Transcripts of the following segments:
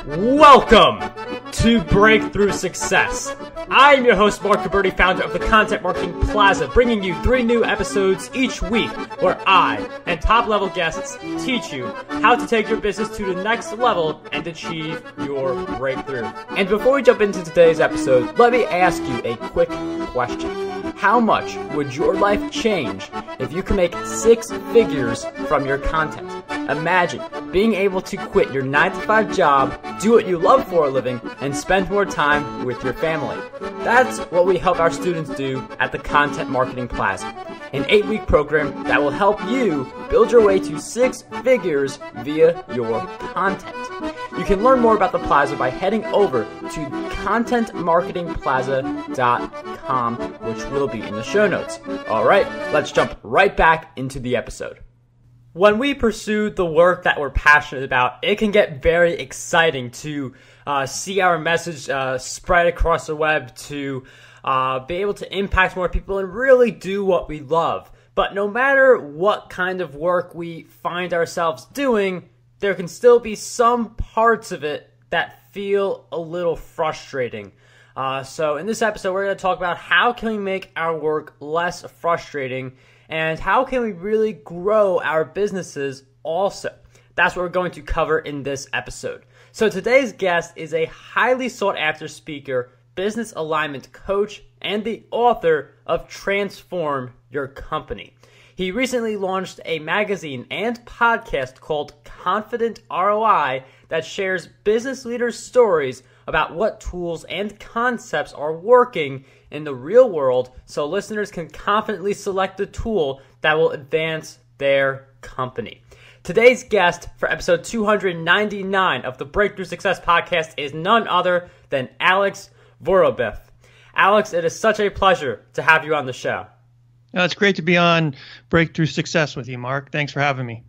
Welcome to Breakthrough Success. I'm your host, Marc Guberti, founder of the Content Marketing Plaza, bringing you 3 new episodes each week where I and top-level guests teach you how to take your business to the next level and achieve your breakthrough. And before we jump into today's episode, let me ask you a quick question. How much would your life change if you could make 6 figures from your content? Imagine being able to quit your 9-to-5 job, do what you love for a living, and spend more time with your family. That's what we help our students do at the Content Marketing Plaza, an 8-week program that will help you build your way to 6 figures via your content. You can learn more about the Plaza by heading over to contentmarketingplaza.com, which will be in the show notes. All right, let's jump right back into the episode. When we pursue the work that we're passionate about, it can get very exciting to see our message spread across the web, to be able to impact more people and really do what we love. But no matter what kind of work we find ourselves doing, there can still be some parts of it that feel a little frustrating. So in this episode, we're going to talk about how can we make our work less frustrating and how can we really grow our businesses also. That's what we're going to cover in this episode. So today's guest is a highly sought after speaker, business alignment coach, and the author of Transform Your Company. He recently launched a magazine and podcast called Confident ROI that shares business leaders' stories about what tools and concepts are working in the real world so listeners can confidently select the tool that will advance their company. Today's guest for episode 299 of the Breakthrough Success Podcast is none other than Alex Vorobieff. Alex, it is such a pleasure to have you on the show. It's great to be on Breakthrough Success with you, Mark. Thanks for having me.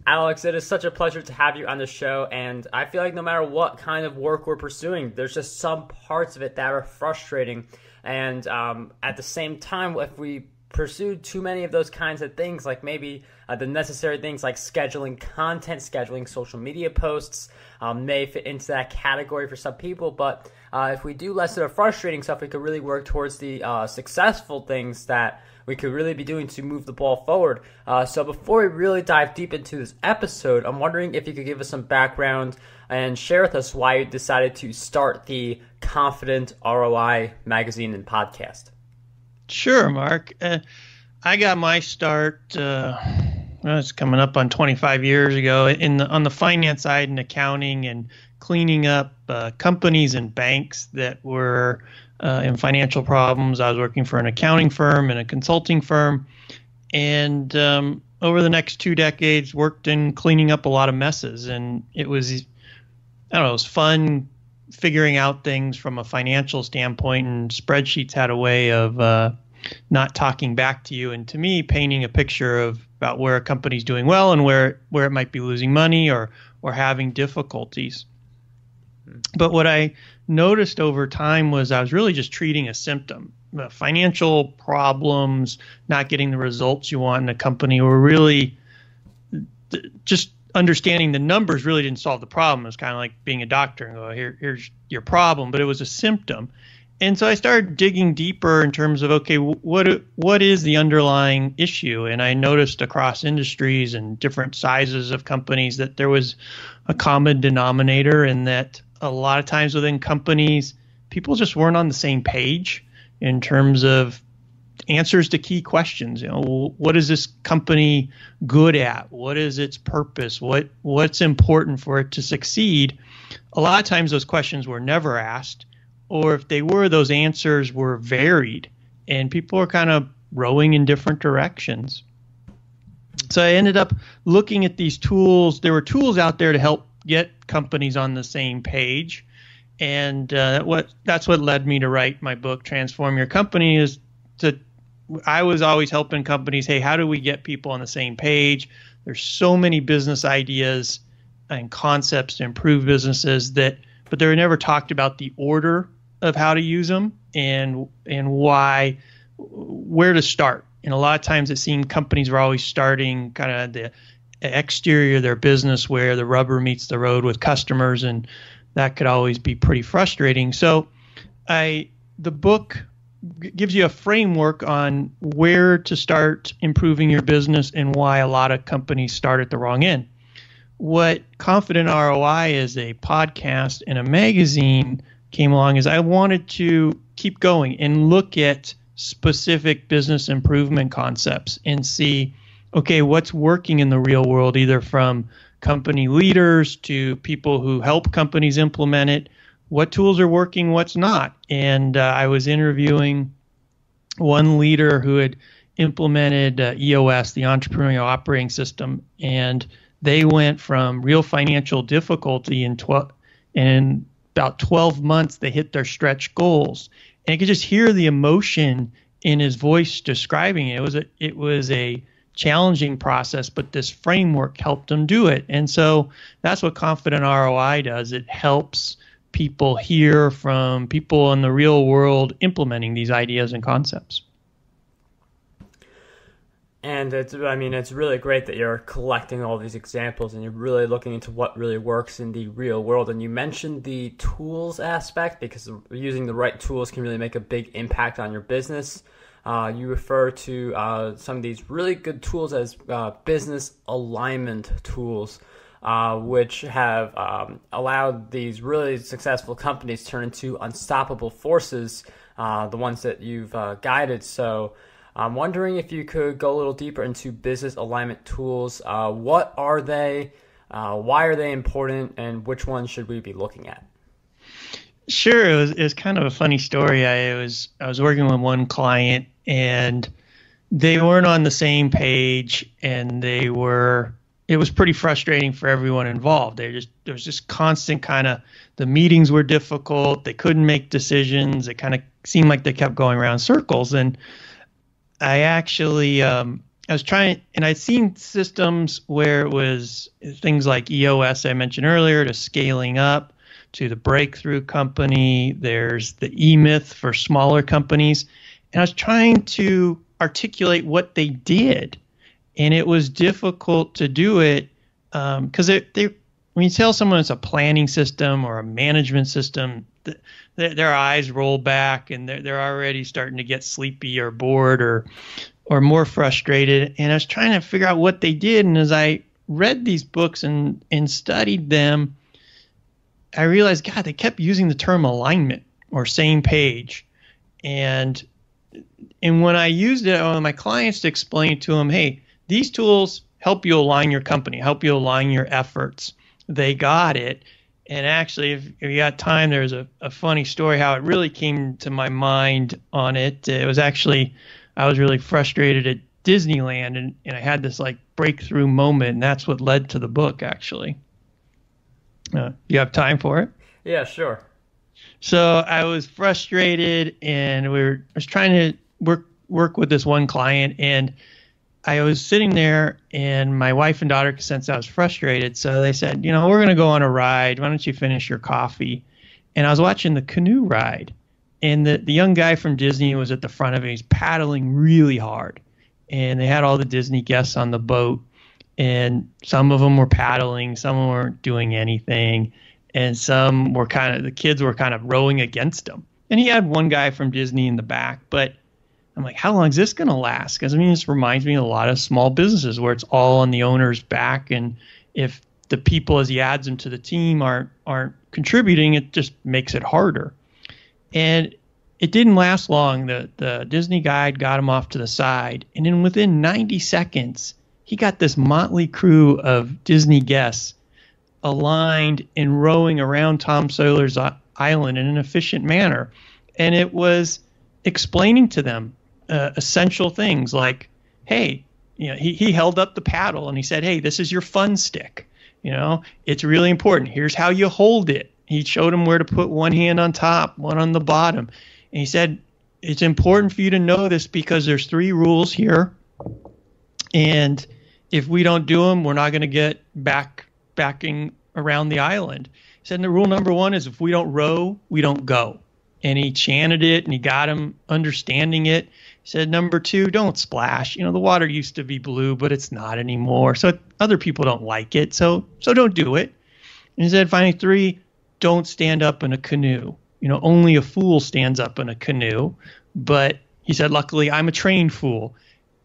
Alex, it is such a pleasure to have you on the show, and I feel like no matter what kind of work we're pursuing, there's just some parts of it that are frustrating, and at the same time, if we pursue too many of those kinds of things, like maybe the necessary things like scheduling content, scheduling social media posts, may fit into that category for some people, but if we do less of the frustrating stuff, we could really work towards the successful things that we could really be doing to move the ball forward. So before we really dive deep into this episode, I'm wondering if you could give us some background and share with us why you decided to start the Confident ROI magazine and podcast. Sure, Mark. I got my start, it's coming up on 25 years ago, on the finance side and accounting and cleaning up companies and banks that were in financial problems. I was working for an accounting firm and a consulting firm, and over the next 2 decades worked in cleaning up a lot of messes. And it was, it was fun figuring out things from a financial standpoint, and spreadsheets had a way of not talking back to you, and to me, painting a picture of about where a company's doing well and where it might be losing money or having difficulties. But what I noticed over time was I was really just treating a symptom. Financial problems, not getting the results you want in a company, were really just understanding the numbers really didn't solve the problem. It was kind of like being a doctor and go, here's your problem, but it was a symptom. And so I started digging deeper in terms of, okay, what is the underlying issue? And I noticed across industries and different sizes of companies that there was a common denominator, and that a lot of times within companies, people just weren't on the same page in terms of answers to key questions. What is this company good at? What is its purpose? What's important for it to succeed? A lot of times those questions were never asked, or if they were, those answers were varied, and people were kind of rowing in different directions. So I ended up looking at these tools. There were tools out there to help get companies on the same page, and that's what led me to write my book, Transform Your Company. I was always helping companies, hey, how do we get people on the same page? There's so many business ideas and concepts to improve businesses but they were never talked about the order of how to use them and where to start. And a lot of times it seemed companies were always starting kind of exterior of their business where the rubber meets the road with customers, and that could always be pretty frustrating. So the book gives you a framework on where to start improving your business and why a lot of companies start at the wrong end. What Confident ROI is, a podcast and a magazine, came along is I wanted to keep going and look at specific business improvement concepts and see, okay, what's working in the real world, either from company leaders to people who help companies implement it. What tools are working, what's not. And I was interviewing one leader who had implemented EOS, the Entrepreneurial Operating System, and they went from real financial difficulty in about 12 months, they hit their stretch goals. And you could just hear the emotion in his voice describing it. It was a challenging process, but this framework helped them do it. And so that's what Confident ROI does. It helps people hear from people in the real world implementing these ideas and concepts. And it's really great that you're collecting all these examples and you're really looking into what really works in the real world. And you mentioned the tools aspect, because using the right tools can really make a big impact on your business. You refer to some of these really good tools as business alignment tools, which have allowed these really successful companies turn into unstoppable forces, the ones that you've guided. So I'm wondering if you could go a little deeper into business alignment tools. What are they? Why are they important? And which ones should we be looking at? Sure. It was kind of a funny story. I was working with one client, and they weren't on the same page, and it was pretty frustrating for everyone involved. There was just constant the meetings were difficult. They couldn't make decisions. It kind of seemed like they kept going around circles. And I actually, I was trying, and I'd seen systems where it was things like EOS I mentioned earlier, to scaling up, to the breakthrough company. There's the E-Myth for smaller companies. And I was trying to articulate what they did. And it was difficult to do it because when you tell someone it's a planning system or a management system, their eyes roll back and they're already starting to get sleepy or bored or more frustrated. And I was trying to figure out what they did. And as I read these books and studied them, I realized, God, they kept using the term alignment or same page. And when I used it on my clients to explain to them, hey, these tools help you align your company, help you align your efforts. They got it. And actually, if you got time, there's a funny story how it really came to my mind on it. It was actually, I was really frustrated at Disneyland, and I had this breakthrough moment, and that's what led to the book, actually. You have time for it? Yeah, sure. So I was frustrated, and I was trying to work with this one client, and I was sitting there, and my wife and daughter could sense I was frustrated. So they said, we're going to go on a ride. Why don't you finish your coffee? And I was watching the canoe ride, and the young guy from Disney was at the front of it. He's paddling really hard, and they had all the Disney guests on the boat, and some of them were paddling, some of them weren't doing anything, and some were the kids were kind of rowing against him. And he had one guy from Disney in the back, but I'm like, how long is this going to last? Because this reminds me of a lot of small businesses where it's all on the owner's back, and if the people as he adds them to the team aren't contributing, it just makes it harder. And it didn't last long. The Disney guide got him off to the side, and then within 90 seconds, he got this motley crew of Disney guests aligned and rowing around Tom Sawyer's Island in an efficient manner. And it was explaining to them essential things like, hey, he held up the paddle and he said, hey, this is your fun stick. It's really important. Here's how you hold it. He showed them where to put one hand on top, one on the bottom. And he said, it's important for you to know this because there's 3 rules here. And if we don't do them, we're not going to get backing around the island. He said, the rule number 1 is if we don't row, we don't go. And he chanted it, and he got him understanding it. He He said, number 2, don't splash. The water used to be blue, but it's not anymore. So other people don't like it. So don't do it. And he said, finally, 3, don't stand up in a canoe. Only a fool stands up in a canoe. But he said, luckily, I'm a trained fool.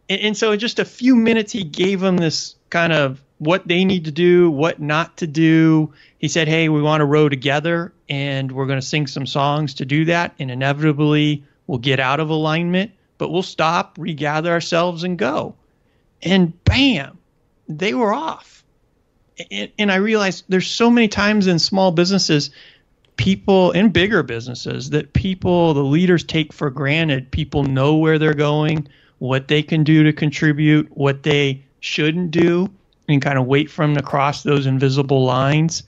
And so in just a few minutes, he gave them this kind of what they need to do, what not to do. He said, hey, we want to row together, and we're going to sing some songs to do that. And inevitably, we'll get out of alignment, but we'll stop, regather ourselves, and go. And bam, they were off. And I realized there's so many times in small businesses, people in bigger businesses, that the leaders take for granted. People know where they're going, what they can do to contribute, what they shouldn't do, and kind of wait for them to cross those invisible lines,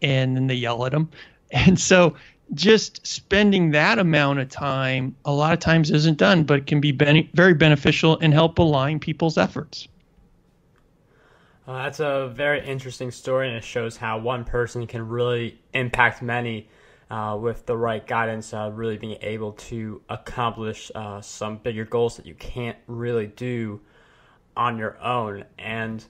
and then they yell at them. And so just spending that amount of time a lot of times isn't done, but it can be very beneficial and help align people's efforts. That's a very interesting story, and it shows how one person can really impact many with the right guidance, really being able to accomplish some bigger goals that you can't really do on your own. And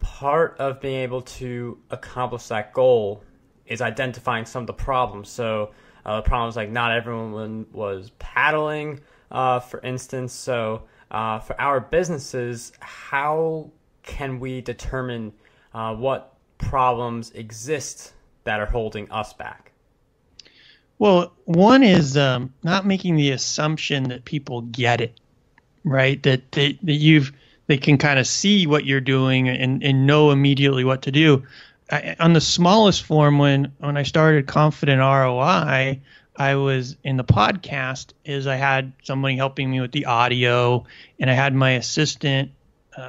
part of being able to accomplish that goal is identifying some of the problems. So problems like not everyone was paddling, for instance. So for our businesses, how can we determine what problems exist that are holding us back? Well, one is not making the assumption that people get it, right? That they can kind of see what you're doing and know immediately what to do. On the smallest form, when I started Confident ROI, I was in the podcast, I had somebody helping me with the audio, and I had my assistant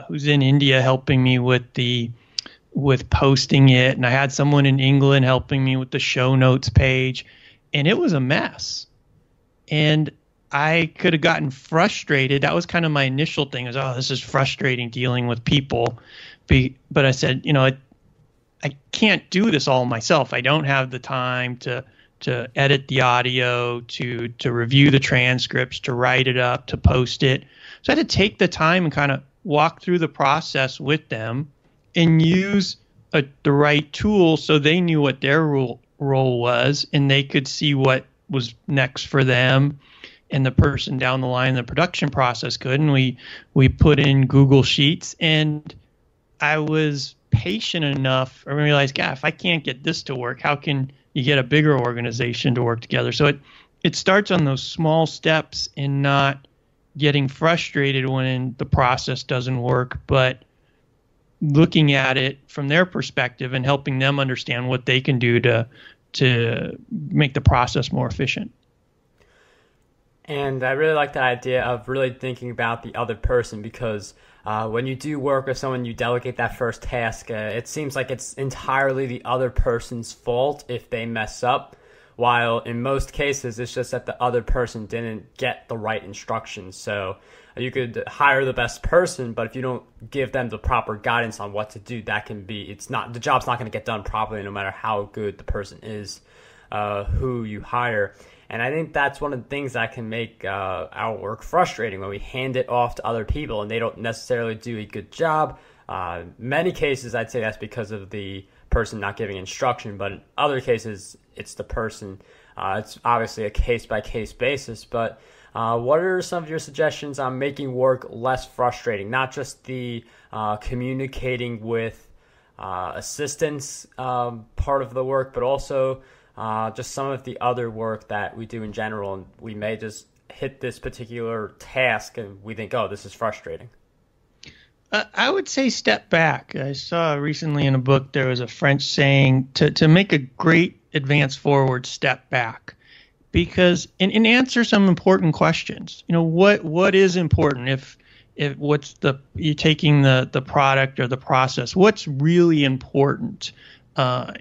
who's in India helping me with posting it, and I had someone in England helping me with the show notes page, and it was a mess. And I could have gotten frustrated. That was kind of my initial thing, oh, this is frustrating dealing with people. But I said, I can't do this all myself. I don't have the time to edit the audio, to review the transcripts, to write it up, to post it. So I had to take the time and kind of walk through the process with them and use the right tool so they knew what their role was, and they could see what was next for them, and the person down the line in the production process could. And we put in Google Sheets, and I was patient enough. I realized, if I can't get this to work, how can you get a bigger organization to work together? So it starts on those small steps and not getting frustrated when the process doesn't work, but looking at it from their perspective and helping them understand what they can do to make the process more efficient. And I really like that idea of really thinking about the other person, because when you do work with someone, you delegate that first task, it seems like it's entirely the other person's fault if they mess up, while in most cases it's just that the other person didn't get the right instructions. So you could hire the best person, but if you don't give them the proper guidance on what to do, the job's not going to get done properly, no matter how good the person is who you hire. And I think that's one of the things that can make our work frustrating, when we hand it off to other people and they don't necessarily do a good job. Many cases, I'd say that's because of the person not giving instruction, but in other cases, it's the person. It's obviously a case-by-case basis, but what are some of your suggestions on making work less frustrating? Not just the communicating with assistants part of the work, but also just some of the other work that we do in general, and we may just hit this particular task and we think, oh, this is frustrating. I would say step back. I saw recently in a book there was a French saying to make a great advance forward, step back, because and answer some important questions. What is important? If you're taking the product or the process, what's really important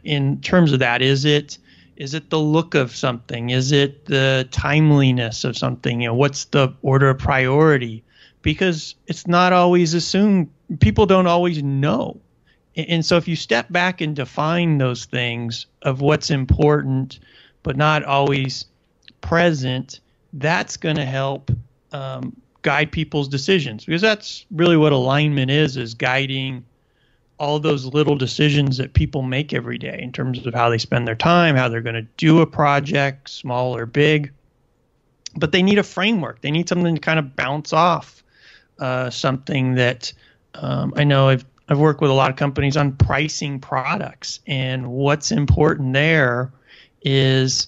in terms of that? Is it the look of something? Is it the timeliness of something? What's the order of priority? Because it's not always assumed. People don't always know. And so if you step back and define those things of what's important, but not always present, that's going to help guide people's decisions, because that's really what alignment is guiding all those little decisions that people make every day in terms of how they spend their time, how they're going to do a project, small or big. But they need a framework. They need something to kind of bounce off, something that I know I've worked with a lot of companies on pricing products, and what's important there is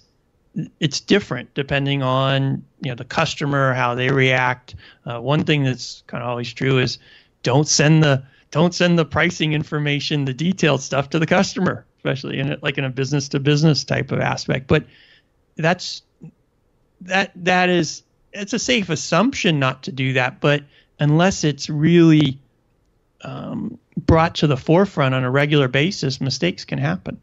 it's different depending on the customer, how they react. One thing that's kind of always true is don't send the pricing information, the detailed stuff, to the customer, especially in a business to business type of aspect. But it's a safe assumption not to do that. But unless it's really brought to the forefront on a regular basis, mistakes can happen.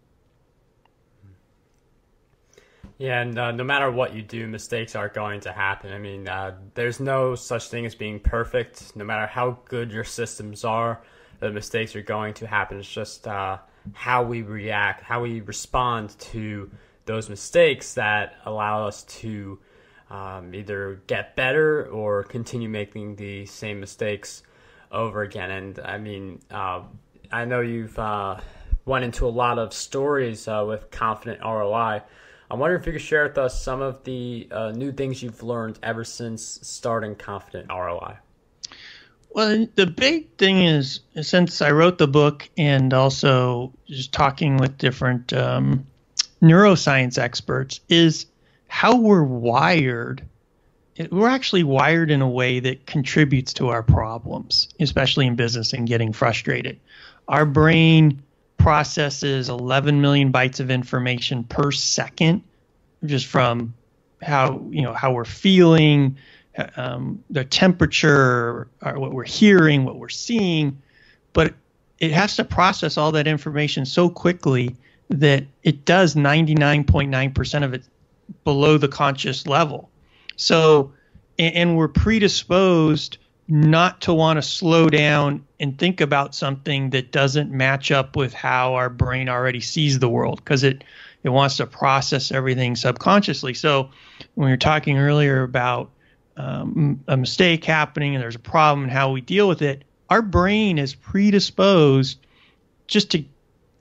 Yeah, and no matter what you do, mistakes are going to happen. I mean, there's no such thing as being perfect. No matter how good your systems are, the mistakes are going to happen. It's just how we react, how we respond to those mistakes that allow us to either get better or continue making the same mistakes over again. And I mean, I know you've went into a lot of stories with Confident ROI. I'm wondering if you could share with us some of the new things you've learned ever since starting Confident ROI. Well, the big thing is, since I wrote the book and also just talking with different neuroscience experts, is how we're wired. We're actually wired in a way that contributes to our problems, especially in business and getting frustrated. Our brain processes 11 million bytes of information per second, just from how we're feeling, the temperature, or what we're hearing, what we're seeing. But it has to process all that information so quickly that it does 99.9% of it below the conscious level. So, and we're predisposed not to want to slow down and think about something that doesn't match up with how our brain already sees the world, because it wants to process everything subconsciously. So when we were talking earlier about a mistake happening and there's a problem and how we deal with it, our brain is predisposed just to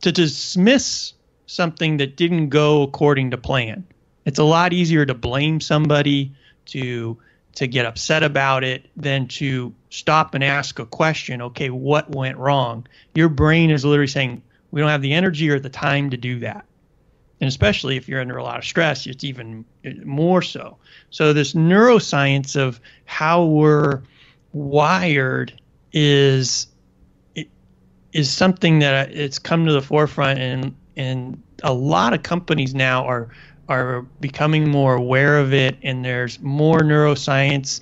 dismiss something that didn't go according to plan. It's a lot easier to blame somebody, to get upset about it, than to stop and ask a question. Okay, what went wrong? Your brain is literally saying, we don't have the energy or the time to do that. And especially if you're under a lot of stress, it's even more so. So this neuroscience of how we're wired is something that it's come to the forefront, and a lot of companies now are becoming more aware of it, and there's more neuroscience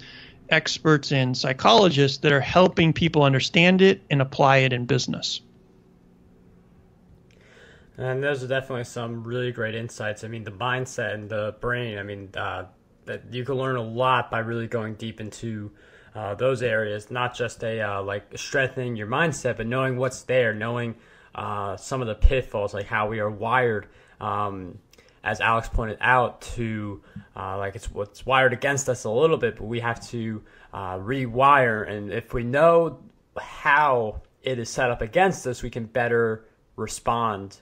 experts and psychologists that are helping people understand it and apply it in business. And those are definitely some really great insights. I mean, the mindset and the brain, I mean, that you can learn a lot by really going deep into those areas, not just like strengthening your mindset, but knowing what's there, knowing some of the pitfalls, like how we are wired, as Alex pointed out, to like it's what's wired against us a little bit, but we have to rewire. And if we know how it is set up against us, we can better respond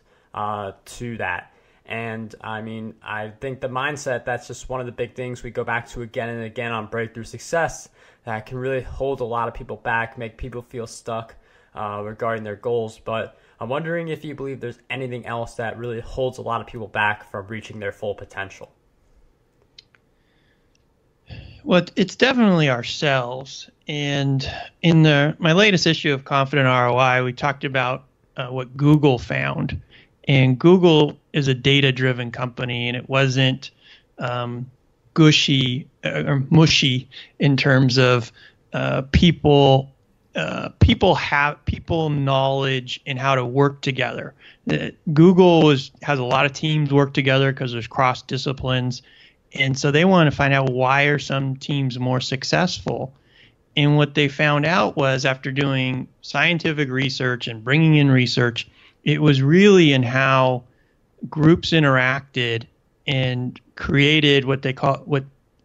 to that. And I mean, I think the mindset, that's just one of the big things we go back to again and again on Breakthrough Success, that can really hold a lot of people back, make people feel stuck regarding their goals. But I'm wondering if you believe there's anything else that really holds a lot of people back from reaching their full potential. Well, it's definitely ourselves. And in my latest issue of Confident ROI, we talked about what Google found. And Google is a data-driven company, and it wasn't gushy or mushy in terms of people knowledge and how to work together. Google has a lot of teams work together because there's cross disciplines, and so they want to find out why are some teams more successful. And what they found out was, after doing scientific research and bringing in research, it was really in how groups interacted and created what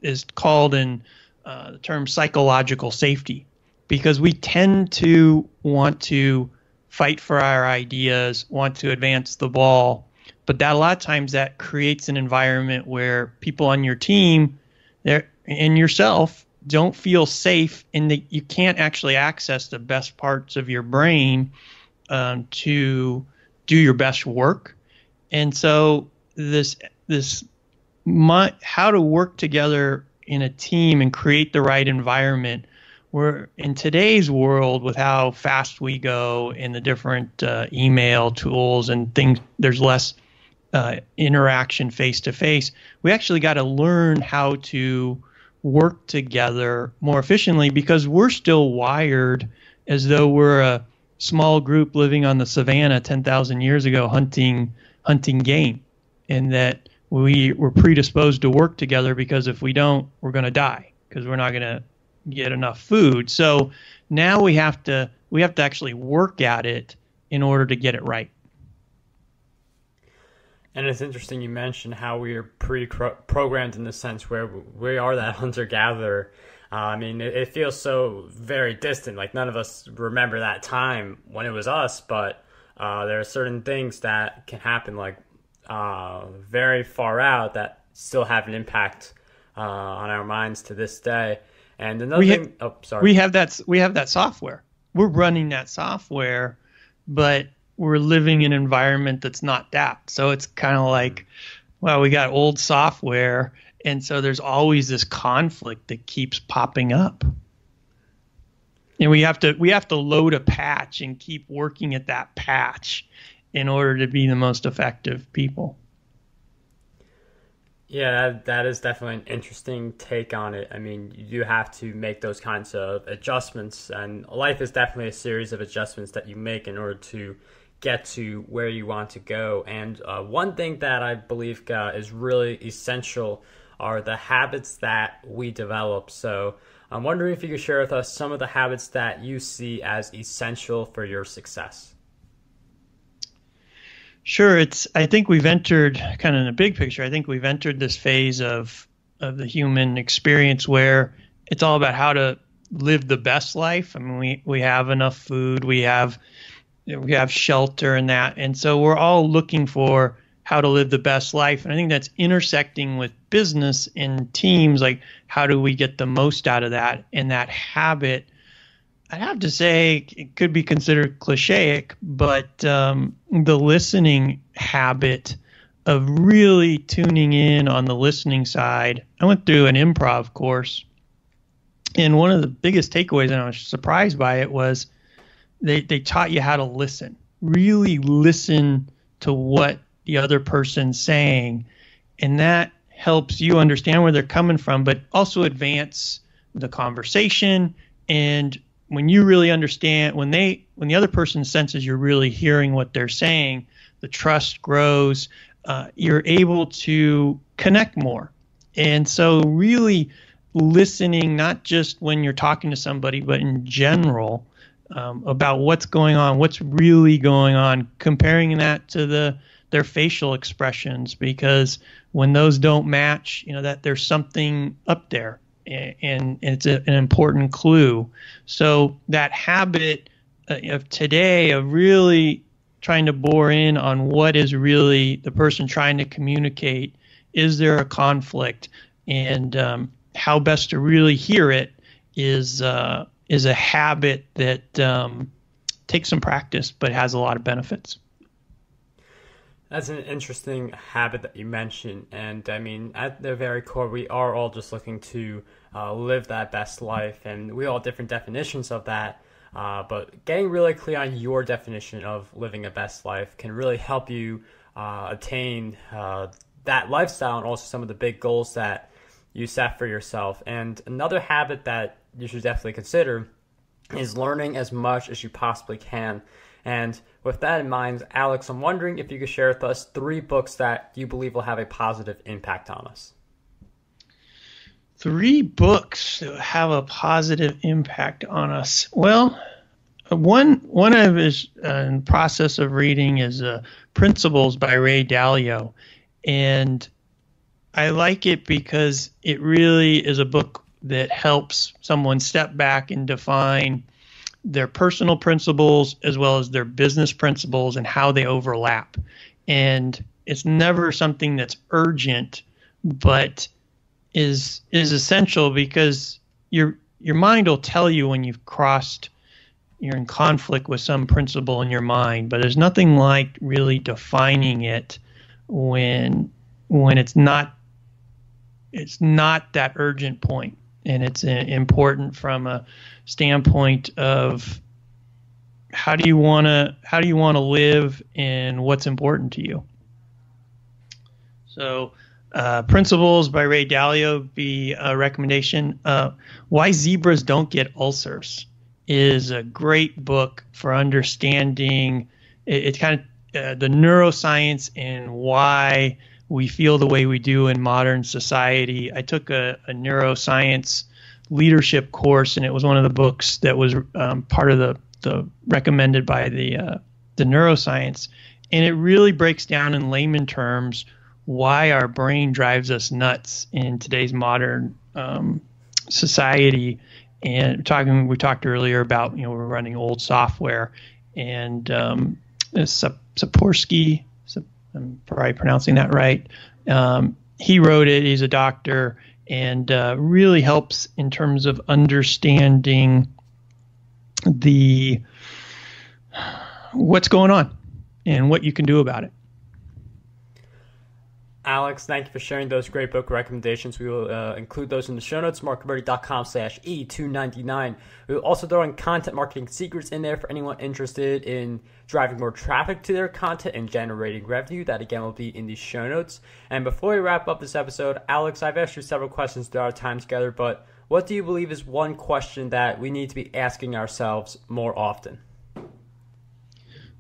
is called in the term psychological safety, because we tend to want to fight for our ideas, want to advance the ball, but that a lot of times that creates an environment where people on your team and yourself don't feel safe, and that you can't actually access the best parts of your brain to do your best work. And so how to work together in a team and create the right environment, where in today's world, with how fast we go and the different email tools and things, there's less interaction face to face. We actually got to learn how to work together more efficiently, because we're still wired as though we're a small group living on the savannah 10,000 years ago hunting game, and that we're predisposed to work together, because if we don't, we're going to die, because we're not going to get enough food. So now we have to actually work at it in order to get it right. And it's interesting you mentioned how we are pre-programmed in the sense where we are that hunter-gatherer. I mean, it feels so very distant. Like, none of us remember that time when it was us, but there are certain things that can happen, like very far out, that still have an impact on our minds to this day. And another thing, we have that software. We're running that software, but we're living in an environment that's not that. So it's kind of like, well, we got old software, and so there's always this conflict that keeps popping up. And we have to load a patch and keep working at that patch in order to be the most effective people. Yeah, that is definitely an interesting take on it. I mean, you do have to make those kinds of adjustments, and life is definitely a series of adjustments that you make in order to get to where you want to go. And one thing that I believe is really essential are the habits that we develop. So I'm wondering if you could share with us some of the habits that you see as essential for your success. Sure. I think we've entered, kind of in a big picture, I think we've entered this phase of the human experience where it's all about how to live the best life. I mean, we have enough food, we have shelter and that. And so we're all looking for how to live the best life. And I think that's intersecting with business and teams, like how do we get the most out of that? And that habit, I have to say, it could be considered clichéic, but the listening habit of really tuning in on the listening side. I went through an improv course, and one of the biggest takeaways, and I was surprised by it, was they taught you how to listen. Really listen to what the other person's saying, and that helps you understand where they're coming from, but also advance the conversation. And when you really understand, when the other person senses you're really hearing what they're saying, the trust grows. You're able to connect more. And so really listening, not just when you're talking to somebody, but in general, about what's going on, what's really going on, comparing that to their facial expressions, because when those don't match, that there's something up there. And it's an important clue. So that habit of today of really trying to bore in on what is really the person trying to communicate. Is there a conflict? And how best to really hear it is a habit that takes some practice but has a lot of benefits. That's an interesting habit that you mentioned. And I mean, at the very core, we are all just looking to live that best life. And we all have different definitions of that. But getting really clear on your definition of living a best life can really help you attain that lifestyle, and also some of the big goals that you set for yourself. And another habit that you should definitely consider is learning as much as you possibly can. And with that in mind, Alex, I'm wondering if you could share with us 3 books that you believe will have a positive impact on us. 3 books that have a positive impact on us. Well, one of is in the process of reading is Principles by Ray Dalio. And I like it because it really is a book that helps someone step back and define their personal principles as well as their business principles and how they overlap. And it's never something that's urgent, but is essential, because your mind will tell you when you're in conflict with some principle in your mind. But there's nothing like really defining it when it's not that urgent point. And it's important from a standpoint of how do you want to live and what's important to you. So Principles by Ray Dalio be a recommendation. Why Zebras Don't Get Ulcers is a great book for understanding it's kind of the neuroscience and why we feel the way we do in modern society. I took a neuroscience leadership course, and it was one of the books that was part of the recommended by the neuroscience, and it really breaks down in layman terms why our brain drives us nuts in today's modern society. And we talked earlier about, we're running old software, and Saporsky, I'm probably pronouncing that right. He wrote it. He's a doctor, and really helps in terms of understanding what's going on and what you can do about it. Alex, thank you for sharing those great book recommendations. We will include those in the show notes, markguberti.com/E299. We will also throw in content marketing secrets in there for anyone interested in driving more traffic to their content and generating revenue. That, again, will be in the show notes. And before we wrap up this episode, Alex, I've asked you several questions throughout our time together, but what do you believe is one question that we need to be asking ourselves more often?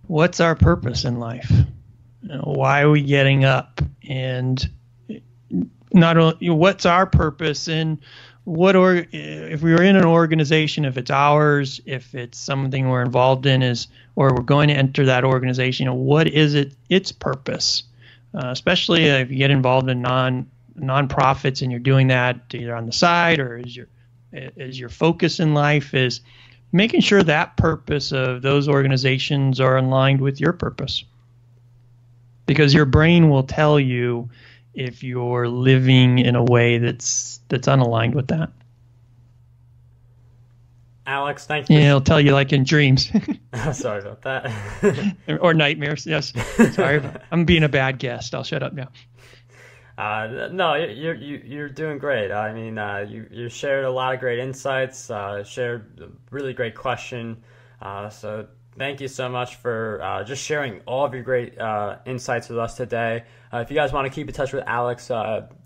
What's our purpose in life? Why are we getting up? And not only what's our purpose, and if we were in an organization, if it's ours, if it's something we're involved in, or we're going to enter that organization, what is its purpose? Especially if you get involved in nonprofits and you're doing that either on the side, or is your focus in life is making sure that purpose of those organizations are aligned with your purpose. Because your brain will tell you if you're living in a way that's unaligned with that. Alex, thank you. Yeah, it'll tell you like in dreams. Sorry about that. Or nightmares, yes. Sorry, I'm being a bad guest. I'll shut up now. No, you're doing great. I mean, you shared a lot of great insights, shared a really great question. So thank you so much for just sharing all of your great insights with us today. If you guys want to keep in touch with Alex,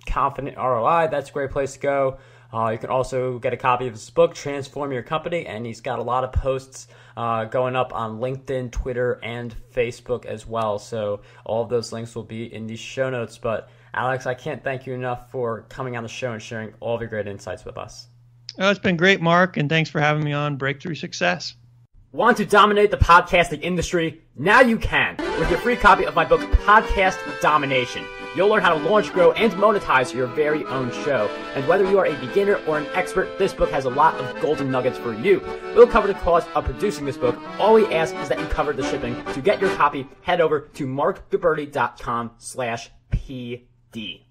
Confident ROI, that's a great place to go. You can also get a copy of his book, Transform Your Company, and he's got a lot of posts going up on LinkedIn, Twitter, and Facebook as well. So all of those links will be in the show notes. But Alex, I can't thank you enough for coming on the show and sharing all of your great insights with us. Oh, it's been great, Mark, and thanks for having me on Breakthrough Success. Want to dominate the podcasting industry? Now you can with your free copy of my book, Podcast Domination. You'll learn how to launch, grow, and monetize your very own show. And whether you are a beginner or an expert, this book has a lot of golden nuggets for you. We'll cover the cost of producing this book. All we ask is that you cover the shipping. To get your copy, head over to markguberti.com/PD.